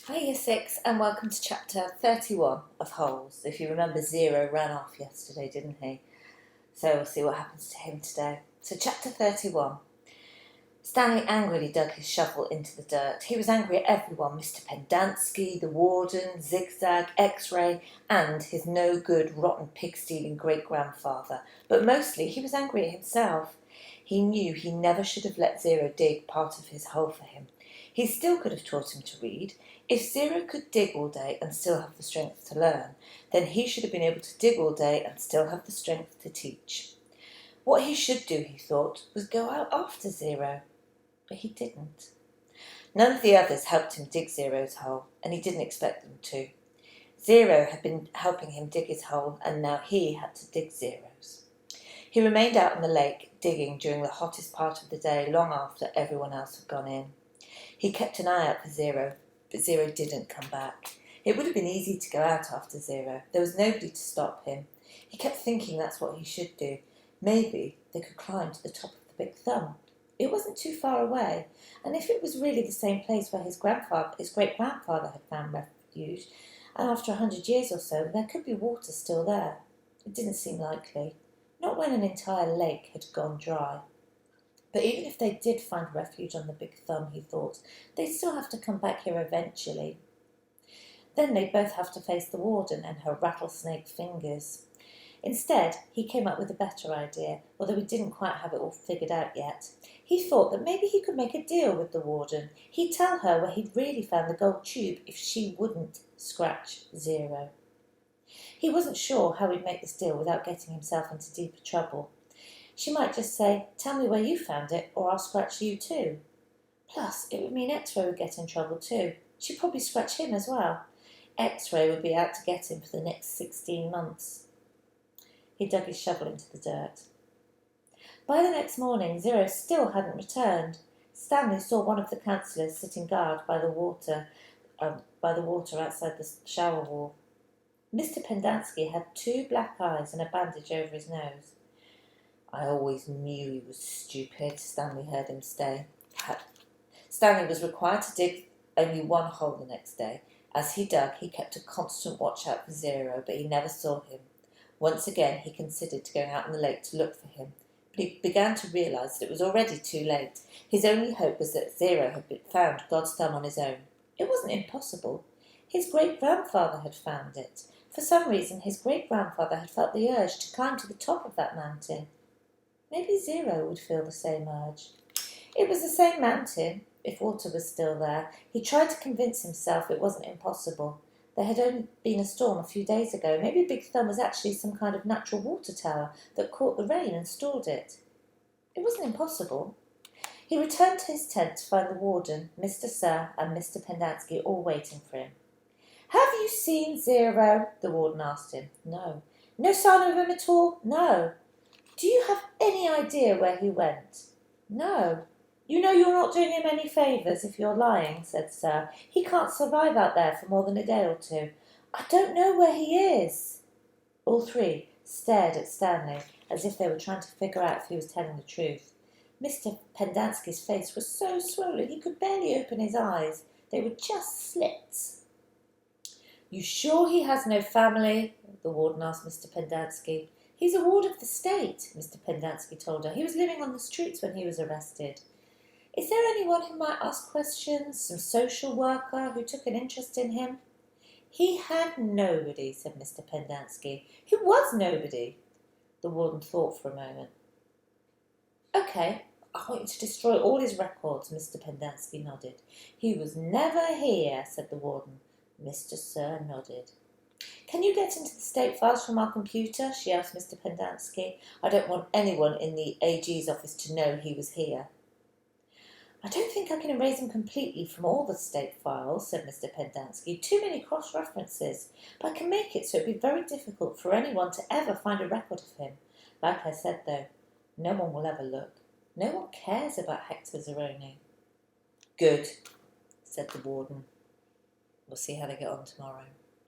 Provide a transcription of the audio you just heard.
Hi Year 6 and welcome to chapter 31 of Holes. If you remember, Zero ran off yesterday, didn't he? So we'll see what happens to him today. So chapter 31. Stanley angrily dug his shovel into the dirt. He was angry at everyone, Mr. Pendanski, the warden, Zigzag, X-Ray and his no-good, rotten, pig-stealing great-grandfather. But mostly he was angry at himself. He knew he never should have let Zero dig part of his hole for him. He still could have taught him to read. If Zero could dig all day and still have the strength to learn, then he should have been able to dig all day and still have the strength to teach. What he should do, he thought, was go out after Zero. But he didn't. None of the others helped him dig Zero's hole, and he didn't expect them to. Zero had been helping him dig his hole, and now he had to dig Zero's. He remained out on the lake, digging during the hottest part of the day, long after everyone else had gone in. He kept an eye out for Zero, but Zero didn't come back. It would have been easy to go out after Zero. There was nobody to stop him. He kept thinking that's what he should do. Maybe they could climb to the top of the Big Thumb. It wasn't too far away, and if it was really the same place where his great-grandfather had found refuge, and after 100 years or so, there could be water still there. It didn't seem likely. Not when an entire lake had gone dry. But even if they did find refuge on the Big Thumb, he thought, they'd still have to come back here eventually. Then they'd both have to face the warden and her rattlesnake fingers. Instead, he came up with a better idea, although he didn't quite have it all figured out yet. He thought that maybe he could make a deal with the warden. He'd tell her where he'd really found the gold tube if she wouldn't scratch Zero. He wasn't sure how he'd make this deal without getting himself into deeper trouble. She might just say, tell me where you found it, or I'll scratch you too. Plus, it would mean X-Ray would get in trouble too. She'd probably scratch him as well. X-Ray would be out to get him for the next 16 months. He dug his shovel into the dirt. By the next morning, Zero still hadn't returned. Stanley saw one of the councillors sitting guard by the water outside the shower wall. Mr. Pendanski had 2 black eyes and a bandage over his nose. I always knew he was stupid, Stanley heard him say. Stanley was required to dig only one hole the next day. As he dug, he kept a constant watch out for Zero, but he never saw him. Once again, he considered going out on the lake to look for him, but he began to realise that it was already too late. His only hope was that Zero had found God's thumb on his own. It wasn't impossible. His great-grandfather had found it. For some reason, his great-grandfather had felt the urge to climb to the top of that mountain. Maybe Zero would feel the same urge. It was the same mountain, if water was still there. He tried to convince himself it wasn't impossible. There had only been a storm a few days ago. Maybe Big Thumb was actually some kind of natural water tower that caught the rain and stored it. It wasn't impossible. He returned to his tent to find the warden, Mr. Sir, and Mr. Pendanski all waiting for him. Have you seen Zero? The warden asked him. No. No sign of him at all? No. Do you have any idea where he went? No. You know you're not doing him any favours if you're lying, said Sir. He can't survive out there for more than a day or two. I don't know where he is. All 3 stared at Stanley as if they were trying to figure out if he was telling the truth. Mr. Pendanski's face was so swollen he could barely open his eyes. They were just slits. You sure he has no family? The warden asked Mr. Pendanski. He's a ward of the state, Mr. Pendanski told her. He was living on the streets when he was arrested. Is there anyone who might ask questions? Some social worker who took an interest in him? He had nobody, said Mr. Pendanski. He was nobody. The warden thought for a moment. OK, I want you to destroy all his records, Mr. Pendanski nodded. He was never here, said the warden. Mr. Sir nodded. Can you get into the state files from our computer? She asked Mr. Pendanski. I don't want anyone in the AG's office to know he was here. I don't think I can erase him completely from all the state files, said Mr. Pendanski. Too many cross-references. But I can make it so it'd be very difficult for anyone to ever find a record of him. Like I said, though, no one will ever look. No one cares about Hector Zeroni. Good, said the warden. We'll see how they get on tomorrow.